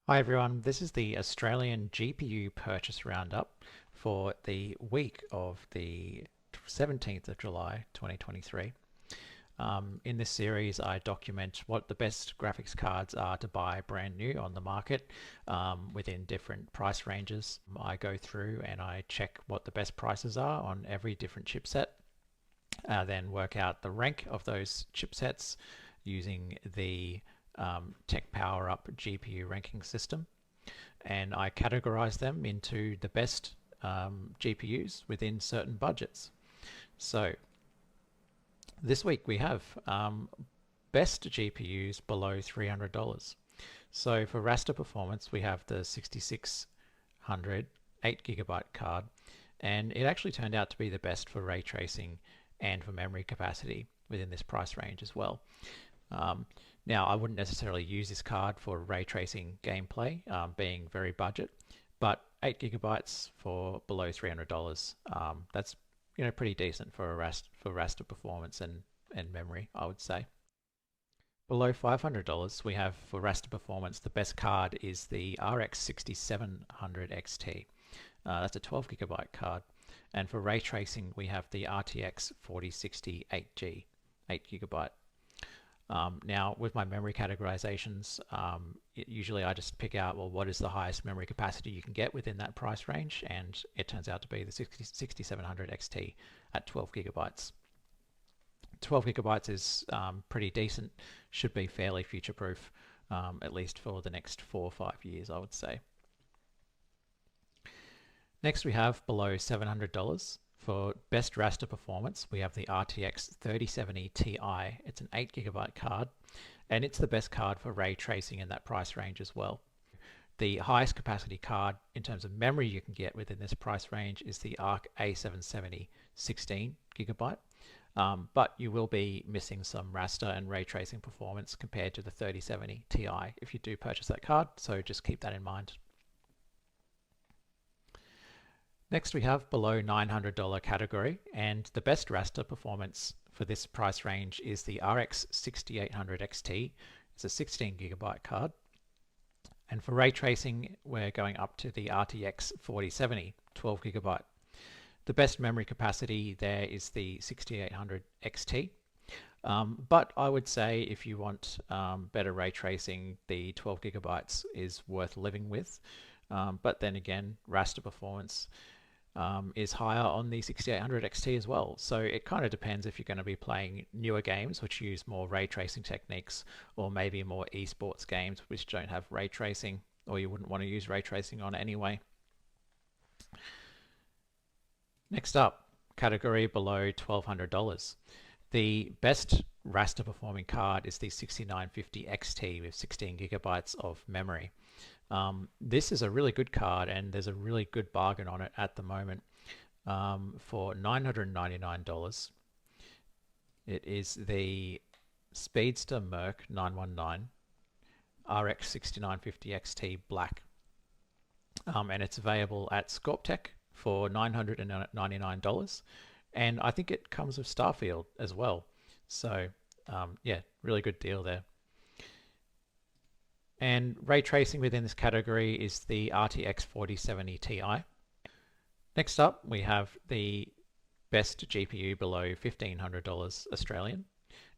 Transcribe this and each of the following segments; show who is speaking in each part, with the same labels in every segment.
Speaker 1: Hi everyone, this is the Australian GPU purchase roundup for the week of the 17th of July 2023. In this series, I document what the best graphics cards are to buy brand new on the market within different price ranges. I go through and I check what the best prices are on every different chipset, then work out the rank of those chipsets using the Tech Power Up GPU ranking system, and I categorize them into the best GPUs within certain budgets. So this week we have best GPUs below $300. So for raster performance, we have the 6600 8GB card, and it actually turned out to be the best for ray tracing and for memory capacity within this price range as well. Now, I wouldn't necessarily use this card for ray tracing gameplay, being very budget, but 8 GB for below $300, that's pretty decent for raster performance and memory, I would say. Below $500, we have for raster performance, the best card is the RX 6700 XT. That's a 12 GB card. And for ray tracing, we have the RTX 4060 8G, 8 GB. Now, with my memory categorizations, usually I just pick out, well, what is the highest memory capacity you can get within that price range, and it turns out to be the 6700 XT at 12 GB. 12 GB is pretty decent, should be fairly future-proof, at least for the next 4 or 5 years, I would say. Next, we have below $700. For best raster performance, we have the RTX 3070 Ti. It's an 8 GB card, and it's the best card for ray tracing in that price range as well. The highest capacity card in terms of memory you can get within this price range is the ARC A770 16 GB, but you will be missing some raster and ray tracing performance compared to the 3070 Ti if you do purchase that card, so just keep that in mind. Next, we have below $900 category, and the best raster performance for this price range is the RX 6800 XT. It's a 16 GB card. And for ray tracing, we're going up to the RTX 4070, 12 GB. The best memory capacity there is the 6800 XT. But I would say if you want better ray tracing, the 12 GB is worth living with. But then again, raster performance is higher on the 6800 XT as well. So it kind of depends if you're going to be playing newer games which use more ray tracing techniques, or maybe more esports games which don't have ray tracing, or you wouldn't want to use ray tracing on anyway. Next up, category below $1,200. The best raster performing card is the 6950 XT with 16 GB of memory. This is a really good card, and there's a really good bargain on it at the moment for $999. It is the Speedster Merc 919 RX 6950 XT Black, and it's available at Scorptech for $999, and I think it comes with Starfield as well. So yeah, really good deal there. And ray tracing within this category is the RTX 4070 Ti. Next up, we have the best GPU below $1,500 Australian.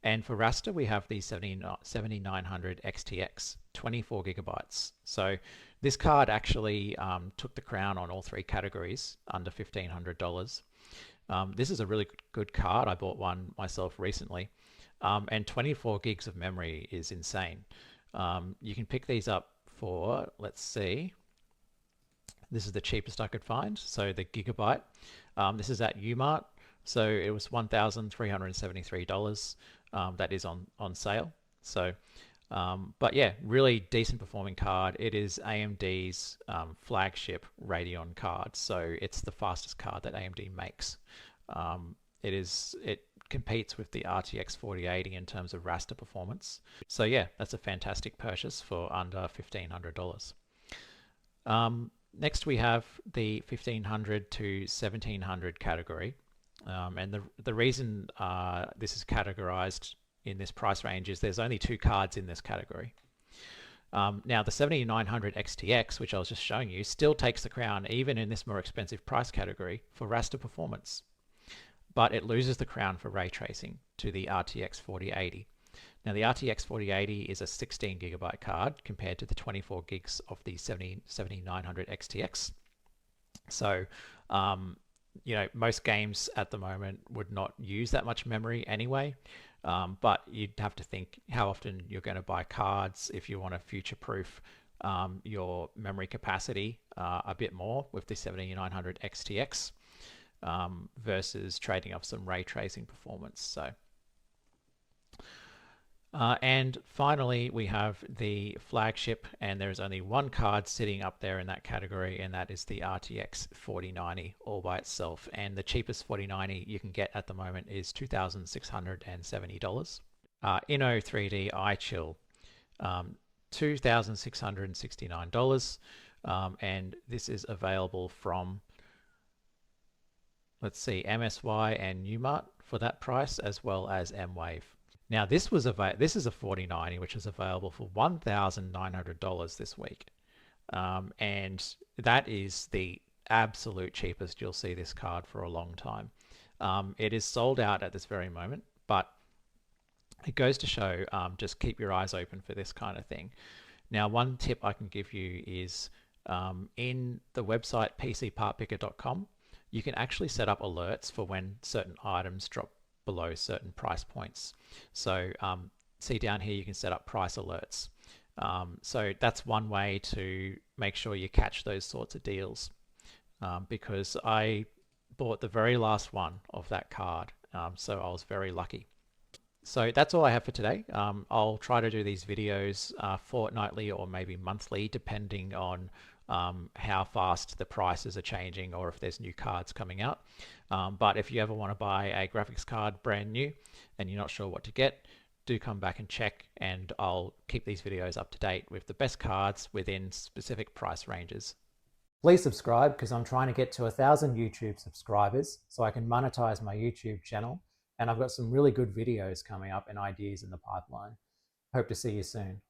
Speaker 1: And for raster, we have the 7900 XTX, 24 GB. So this card actually took the crown on all three categories under $1,500. This is a really good card. I bought one myself recently. And 24 gigs of memory is insane. You can pick these up for, let's see, this is the cheapest I could find. So the Gigabyte, this is at Umart. So it was $1,373. That is on sale. So, but yeah, really decent performing card. It is AMD's flagship Radeon card. So it's the fastest card that AMD makes. It competes with the RTX 4080 in terms of raster performance. So yeah, that's a fantastic purchase for under $1,500. Next, we have the 1500 to 1700 category. And the reason this is categorized in this price range is there's only two cards in this category. Now the 7900 XTX, which I was just showing you, still takes the crown even in this more expensive price category for raster performance, but it loses the crown for ray tracing to the RTX 4080. Now the RTX 4080 is a 16 gigabyte card compared to the 24 gigs of the 7900 XTX. So, most games at the moment would not use that much memory anyway. But you'd have to think how often you're going to buy cards if you want to future-proof your memory capacity a bit more with the 7900 XTX versus trading off some ray tracing performance. So. And finally, we have the flagship, and there's only one card sitting up there in that category, and that is the RTX 4090 all by itself. And the cheapest 4090 you can get at the moment is $2,670. Inno3D iChill, $2,669. And this is available from, let's see, MSY and Newmart for that price, as well as M-Wave. Now this is a 4090 which is available for $1,900 this week, and that is the absolute cheapest you'll see this card for a long time. It is sold out at this very moment, but it goes to show just keep your eyes open for this kind of thing. Now one tip I can give you is in the website pcpartpicker.com, you can actually set up alerts for when certain items drop below certain price points. So see down here, you can set up price alerts. So that's one way to make sure you catch those sorts of deals, because I bought the very last one of that card, so I was very lucky. So that's all I have for today. I'll try to do these videos fortnightly or maybe monthly, depending on how fast the prices are changing or if there's new cards coming out. But if you ever want to buy a graphics card brand new and you're not sure what to get, do come back and check, and I'll keep these videos up to date with the best cards within specific price ranges. Please subscribe, because I'm trying to get to 1,000 YouTube subscribers so I can monetize my YouTube channel, and I've got some really good videos coming up and ideas in the pipeline. Hope to see you soon.